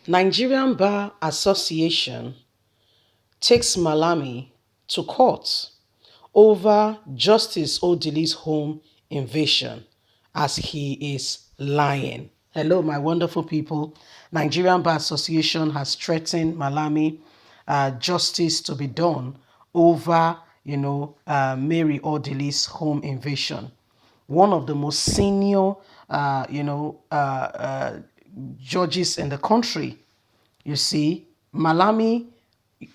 Nigerian Bar Association takes Malami to court over Justice Odili's home invasion as he is lying. Hello, my wonderful people. Nigerian Bar Association has threatened Malami justice to be done over, Mary Odili's home invasion. One of the most senior, judges in the country. You see, Malami,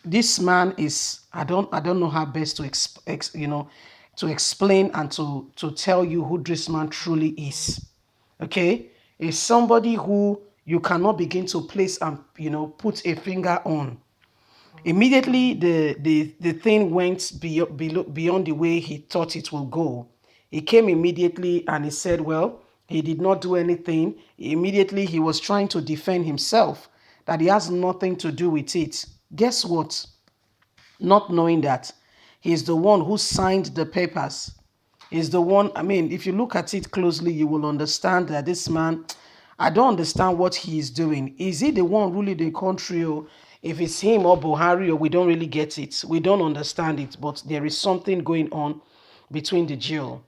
this man is I don't know how best to to explain and to tell you who this man truly is. Okay, is somebody who you cannot begin to place and put a finger on. Immediately, the thing went beyond the way he thought it will go. He came immediately and he said, well, he did not do anything. Immediately, he was trying to defend himself, that he has nothing to do with it. Guess what? Not knowing that he's the one who signed the papers. He's the one, I mean, if you look at it closely, you will understand that this man, I don't understand what he is doing. Is he the one ruling the country? Or if it's him or Buhari, or we don't really get it. We don't understand it, but there is something going on between the duo.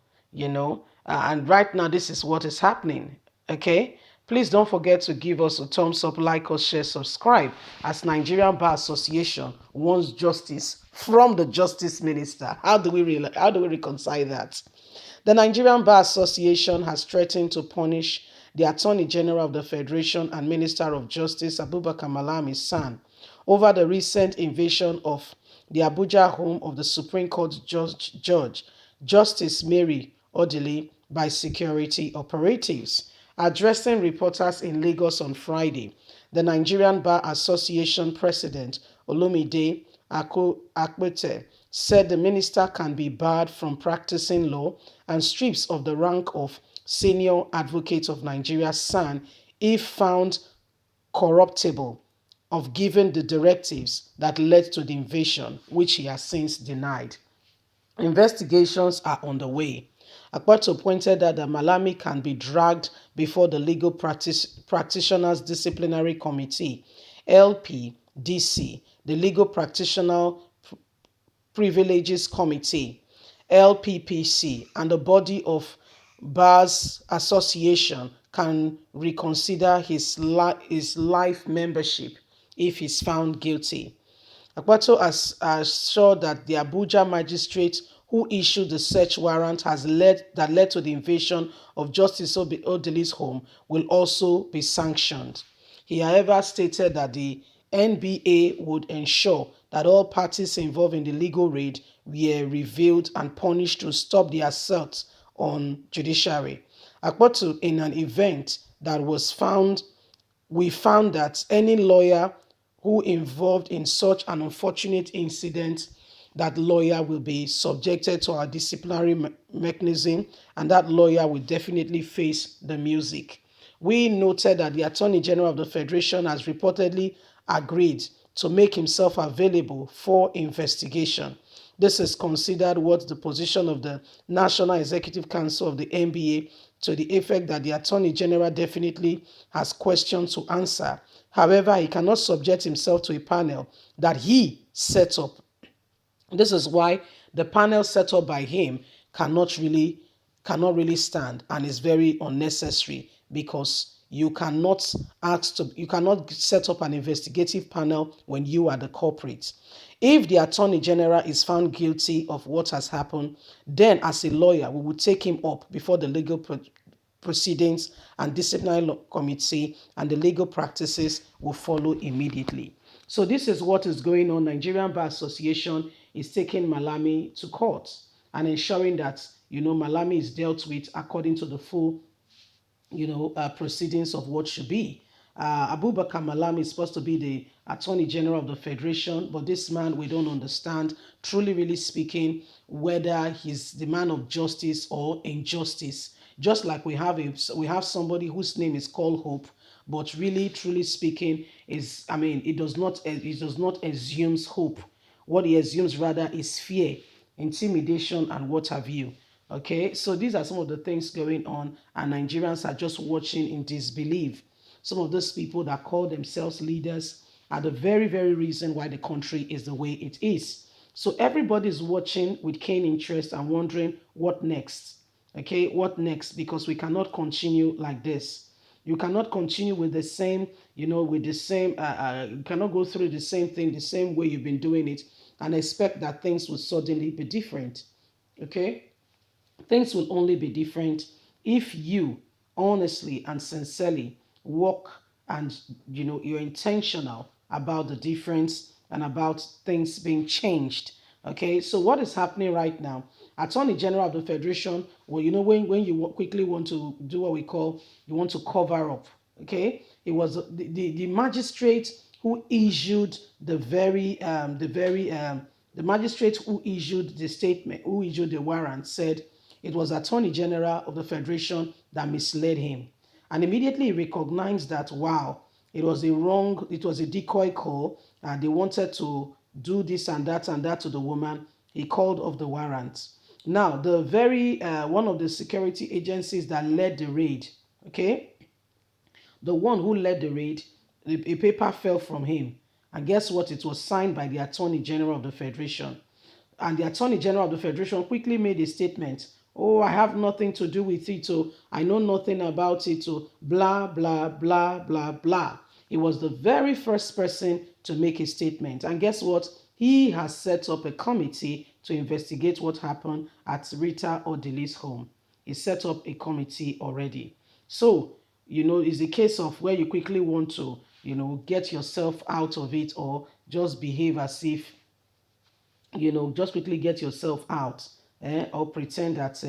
And right now, this is what is happening. Okay? Please don't forget to give us a thumbs up, like us, share, subscribe, as Nigerian Bar Association wants justice from the Justice Minister. How do we reconcile that? The Nigerian Bar Association has threatened to punish the Attorney General of the Federation and Minister of Justice Abubakar Malami's son over the recent invasion of the Abuja home of the Supreme Court Judge Justice Mary Odili by security operatives. Addressing reporters in Lagos on Friday, the Nigerian Bar Association President Olumide Akpete said the minister can be barred from practicing law and strips of the rank of Senior Advocate of Nigeria's son if found corruptible of giving the directives that led to the invasion, which he has since denied. Investigations are underway. Akpato pointed out that Malami can be dragged before the Legal Practitioners Disciplinary Committee, LPDC, the Legal Practitioner Privileges Committee, LPPC, and the body of Bars Association can reconsider his life membership if he's found guilty. Akpato has assured that the Abuja magistrate who issued the search warrant that led to the invasion of Justice Odili's home will also be sanctioned. He, however, stated that the NBA would ensure that all parties involved in the legal raid were revealed and punished to stop the assault on judiciary. Akpato, in an event that was found, we found that any lawyer who involved in such an unfortunate incident, that lawyer will be subjected to our disciplinary mechanism, and that lawyer will definitely face the music. We noted that the Attorney General of the Federation has reportedly agreed to make himself available for investigation. This is considered what the position of the National Executive Council of the NBA, to the effect that the Attorney General definitely has questions to answer. However, he cannot subject himself to a panel that he set up. This is why the panel set up by him cannot really stand, and is very unnecessary, because you cannot set up an investigative panel when you are the culprit. If the Attorney General is found guilty of what has happened, then as a lawyer, we will take him up before the legal proceedings and disciplinary committee, and the legal practices will follow immediately. So this is what is going on. Nigerian Bar Association is taking Malami to court and ensuring that Malami is dealt with according to the full proceedings of what should be. Abubakar Malami is supposed to be the Attorney General of the Federation, but this man, we don't understand, truly, really speaking, whether he's the man of justice or injustice. Just like we have somebody whose name is called Hope, but really, truly speaking, it does not assume hope. What he assumes rather is fear, intimidation, and what have you. Okay, so these are some of the things going on, and Nigerians are just watching in disbelief. some of those people that call themselves leaders are the very, very reason why the country is the way it is. So everybody's watching with keen interest and wondering what next. Okay, what next? Because we cannot continue like this. You cannot continue with the same, with the same, you cannot go through the same thing, the same way you've been doing it, and expect that things will suddenly be different. Okay? Things will only be different if you honestly and sincerely work, and you're intentional about the difference and about things being changed. Okay, so what is happening right now? Attorney General of the Federation, well, when you quickly want to do what we call, you want to cover up. Okay, it was the magistrate who issued the magistrate who issued the statement, who issued the warrant, said it was Attorney General of the Federation that misled him. And immediately he recognized that, wow, it was a decoy call, and they wanted to do this and that to the woman. He called off the warrant. Now, the very one of the security agencies that led the raid, okay, the one who led the raid, a paper fell from him. And guess what? It was signed by the Attorney General of the Federation. And the Attorney General of the Federation quickly made a statement. Oh, I have nothing to do with it. So I know nothing about it. So blah, blah, blah, blah, blah. He was the very first person to make a statement. And guess what? He has set up a committee to investigate what happened at Rita Odili's home. He set up a committee already. So, it's a case of where you quickly want to, get yourself out of it, or just behave as if, just quickly get yourself out, or pretend that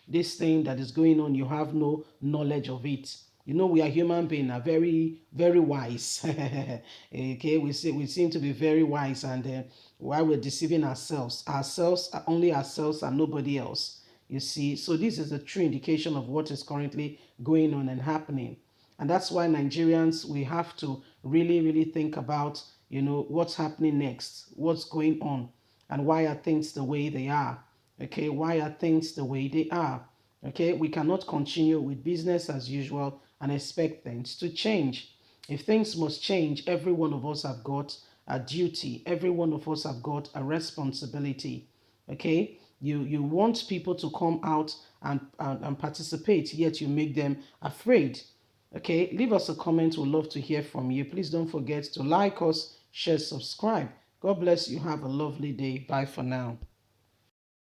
this thing that is going on, you have no knowledge of it. We are human beings, are very, very wise. Okay, we seem to be very wise, and while we're deceiving only ourselves and nobody else. You see, so this is a true indication of what is currently going on and happening. And that's why Nigerians, we have to really, really think about, what's happening next, what's going on, and why are things the way they are. Okay, why are things the way they are? Okay, we cannot continue with business as usual and expect things to change. If things must change, every one of us have got a duty. Every one of us have got a responsibility. Okay, you want people to come out and participate, yet you make them afraid. Okay, leave us a comment. We'd love to hear from you. Please don't forget to like us, share, subscribe. God bless you. Have a lovely day. Bye for now.